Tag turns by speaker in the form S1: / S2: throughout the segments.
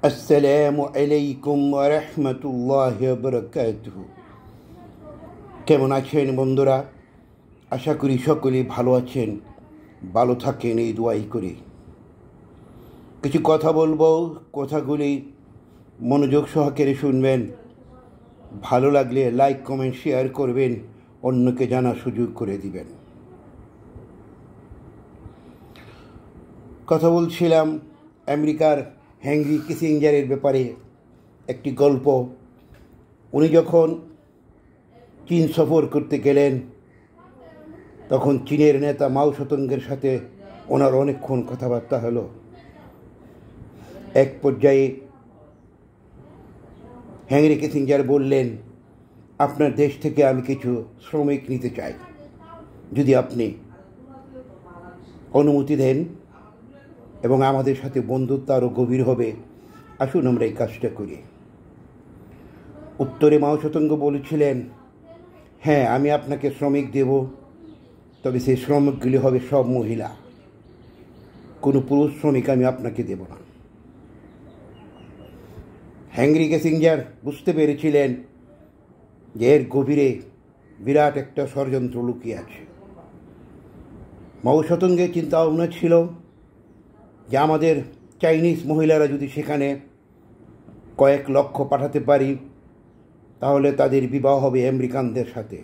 S1: আসসালামু আলাইকুম ওয়া রাহমাতুল্লাহি ওয়া বারাকাতুহু। কেমন আছেন বন্ধুরা? আশা করি সকলেই ভালো আছেন, ভালো থাকেন এই দোয়াই করি। কিছু কথা বলবো, কথাগুলি মনোযোগ সহকারে শুনবেন। ভালো লাগলে লাইক কমেন্ট শেয়ার করবেন, অন্যকে জানার সুযোগ করে দিবেন। কথা বলছিলাম আমেরিকার হেনরি কিসিঞ্জারের ব্যাপারে একটি গল্প। উনি যখন চীন সফর করতে গেলেন, তখন চীনের নেতা মাও সেতুংয়ের সাথে ওনার অনেকক্ষণ কথাবার্তা হলো। এক পর্যায়ে হেনরি কিসিঞ্জার বললেন, আপনার দেশ থেকে আমি কিছু শ্রমিক নিতে চাই, যদি আপনি অনুমতি দেন এবং আমাদের সাথে বন্ধুত্ব আরও গভীর হবে, আসুন আমরা এই কাজটা করি। উত্তরে মাও সেতুং বলেছিলেন, হ্যাঁ, আমি আপনাকে শ্রমিক দেব, তবে সেই শ্রমিকগুলি হবে সব মহিলা, কোনো পুরুষ শ্রমিক আমি আপনাকে দেব না। হেনরি কিসিঞ্জার বুঝতে পেরেছিলেন যে এর গভীরে বিরাট একটা ষড়যন্ত্র লুকিয়ে আছে। মাও সেতুংয়ের চিন্তা ভাবনা ছিল যে আমাদের চাইনিজ মহিলারা যদি সেখানে কয়েক লক্ষ পাঠাতে পারি, তাহলে তাদের বিবাহ হবে আমেরিকানদের সাথে,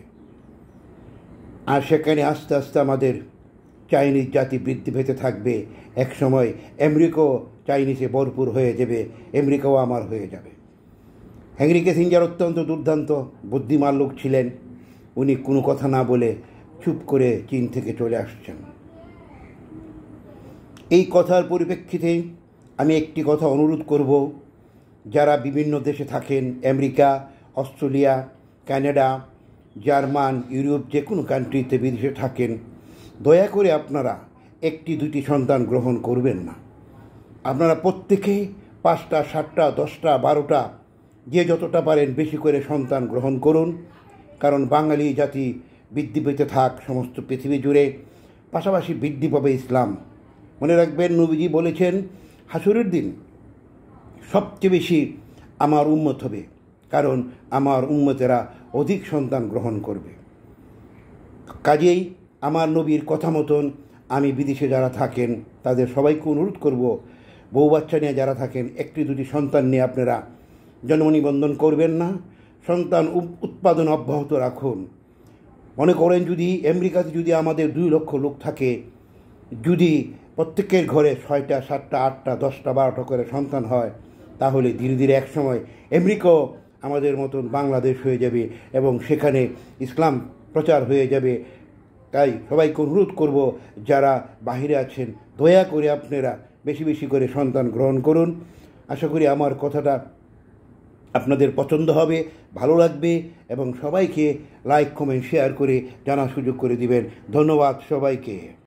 S1: আর সেখানে আস্তে আস্তে আমাদের চাইনিজ জাতি বৃদ্ধি পেতে থাকবে। একসময় আমেরিকাও চাইনিজে ভরপুর হয়ে যাবে, আমেরিকাও আমার হয়ে যাবে। হেনরি কিসিঞ্জার অত্যন্ত দুর্দান্ত বুদ্ধিমান লোক ছিলেন। উনি কোনো কথা না বলে চুপ করে চীন থেকে চলে আসছেন। এই কথার পরিপ্রেক্ষিতে আমি একটি কথা অনুরোধ করব, যারা বিভিন্ন দেশে থাকেন, America, Australia, Canada, German, Europe, যে কোনো কান্ট্রিতে বিদেশে থাকেন, দয়া করে আপনারা একটি দুটি সন্তান গ্রহণ করবেন না। আপনারা প্রত্যেকেই 5টা 7টা 10টা 12টা যে যতটা পারেন বেশি করে সন্তান গ্রহণ করুন, কারণ বাঙালি জাতি বৃদ্ধি পেতে থাক সমস্ত পৃথিবী জুড়ে, পাশাপাশি বৃদ্ধি পাবে ইসলাম। মনে রাখবেন, নবীজি বলেছেন হাসরের দিন সবচেয়ে বেশি আমার উম্মত হবে, কারণ আমার উম্মতেরা অধিক সন্তান গ্রহণ করবে। কাজেই আমার নবীর কথা মতন আমি বিদেশে যারা থাকেন তাদের সবাইকে অনুরোধ করব, বউ বাচ্চা নিয়ে যারা থাকেন একটি দুটি সন্তান নিয়ে আপনারা জন্ম নিবন্ধন করবেন না, সন্তান উৎপাদন অব্যাহত রাখুন। মনে করেন যদি আমেরিকাতে যদি আমাদের 2 লক্ষ লোক থাকে, যদি প্রত্যেকের ঘরে 6টা 7টা 8টা 10টা 12টা করে সন্তান হয়, তাহলে ধীরে ধীরে একসময় আমেরিকাও আমাদের মতন বাংলাদেশ হয়ে যাবে এবং সেখানে ইসলাম প্রচার হয়ে যাবে। তাই সবাইকে অনুরোধ করব, যারা বাহিরে আছেন দয়া করে আপনারা বেশি বেশি করে সন্তান গ্রহণ করুন। আশা করি আমার কথাটা আপনাদের পছন্দ হবে, ভালো লাগবে এবং সবাইকে লাইক কমেন্ট শেয়ার করে জানার সুযোগ করে দিবেন। ধন্যবাদ সবাইকে।